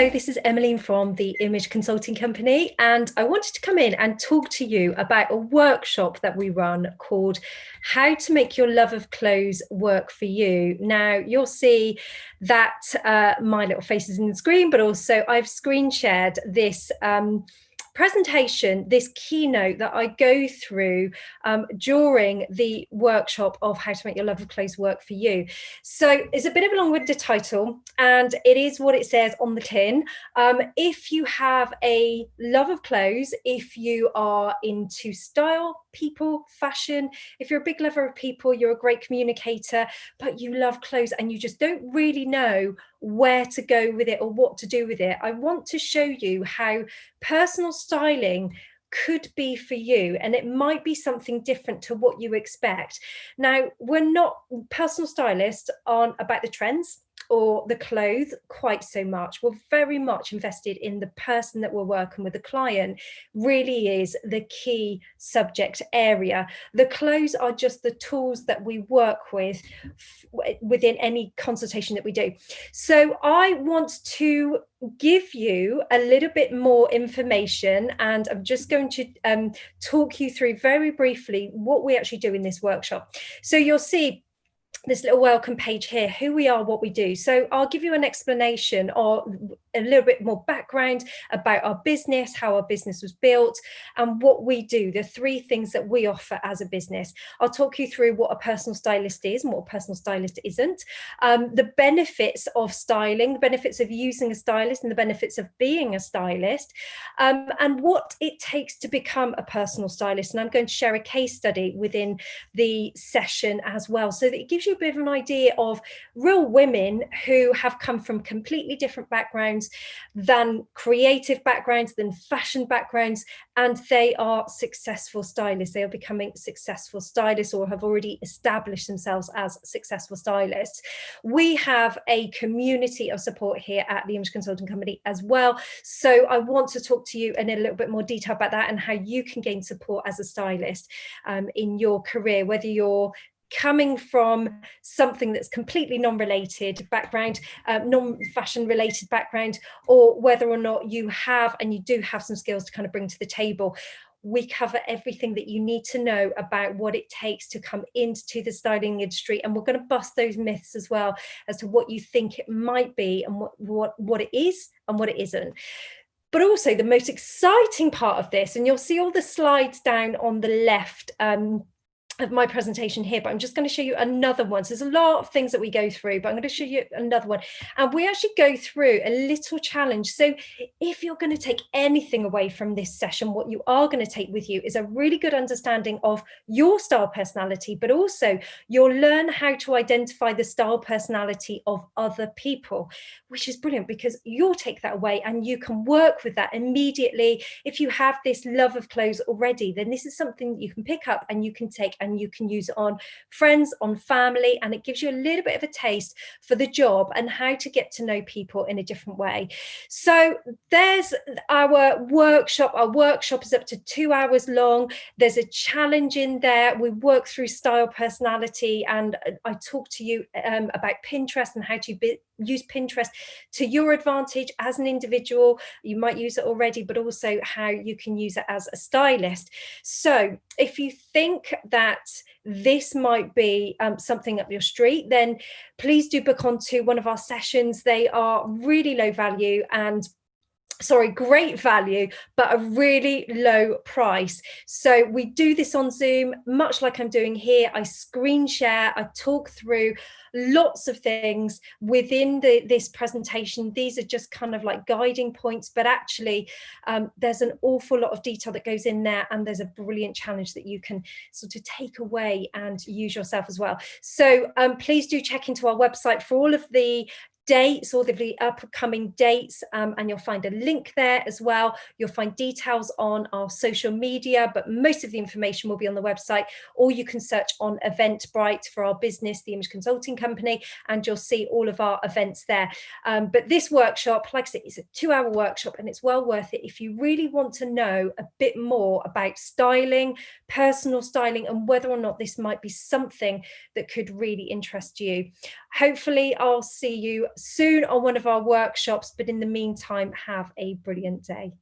Hello, this is Emmeline from the Image Consulting Company, and I wanted to come in and talk to you about a workshop that we run called How to Make Your Love of Clothes Work for You. Now, you'll see that my little face is in the screen, but also I've screen shared this presentation, this keynote that I go through during the workshop of How to Make Your Love of Clothes Work for You. So it's a bit of a long-winded title, and it is what it says on the tin. If you have a love of clothes, if you are into style, people, fashion, if you're a big lover of people, you're a great communicator, but you love clothes and you just don't really know where to go with it or what to do with it, I want to show you how personal styling could be for you, and it might be something different to what you expect. Now, we're not personal stylists aren't about the trends or the clothes quite so much. We're very much invested in the person that we're working with. The client really is the key subject area. The clothes are just the tools that we work with within any consultation that we do. So I want to give you a little bit more information, and I'm just going to talk you through very briefly what we actually do in this workshop. So you'll see this little welcome page here, who we are, what we do. So I'll give you an explanation or a little bit more background about our business, how our business was built, and what we do, the three things that we offer as a business. I'll talk you through what a personal stylist is and what a personal stylist isn't, the benefits of styling, the benefits of using a stylist and the benefits of being a stylist, and what it takes to become a personal stylist. And I'm going to share a case study within the session as well, so that it gives you a bit of an idea of real women who have come from completely different backgrounds than creative backgrounds, than fashion backgrounds, and they are successful stylists. They are becoming successful stylists or have already established themselves as successful stylists. We have a community of support here at the Image Consulting Company as well. So I want to talk to you in a little bit more detail about that and how you can gain support as a stylist in your career, whether you're coming from something that's completely non-related background, non-fashion related background, or whether or not you have and you do have some skills to kind of bring to the table. We cover everything that you need to know about what it takes to come into the styling industry, and we're going to bust those myths as well as to what you think it might be and what it is and what it isn't. But also the most exciting part of this, and you'll see all the slides down on the left of my presentation here, but I'm just going to show you another one. So there's a lot of things that we go through, but I'm going to show you another one, and we actually go through a little challenge. So if you're going to take anything away from this session, what you are going to take with you is a really good understanding of your style personality, but also you'll learn how to identify the style personality of other people, which is brilliant because you'll take that away and you can work with that immediately. If you have this love of clothes already, then this is something that you can pick up and you can take and you can use it on friends, on family, and it gives you a little bit of a taste for the job and how to get to know people in a different way. So there's our workshop. Our workshop is up to 2 hours long. There's a challenge in there. We work through style personality, and I talk to you about Pinterest and how to use Pinterest to your advantage as an individual. You might use it already, but also how you can use it as a stylist. So if you think that this might be something up your street, then please do book onto one of our sessions. They are really low value and great value, but a really low price. So we do this on Zoom, much like I'm doing here. I screen share, I talk through lots of things within this presentation. These are just kind of like guiding points, but actually there's an awful lot of detail that goes in there, and there's a brilliant challenge that you can sort of take away and use yourself as well. So please do check into our website for all of the dates or the upcoming dates, and you'll find a link there as well. You'll find details on our social media, but most of the information will be on the website, or you can search on Eventbrite for our business, the Image Consulting Company, and you'll see all of our events there. But this workshop, like I said, is a 2-hour workshop, and it's well worth it if you really want to know a bit more about styling, personal styling, and whether or not this might be something that could really interest you. Hopefully I'll see you soon on one of our workshops. But in the meantime, have a brilliant day.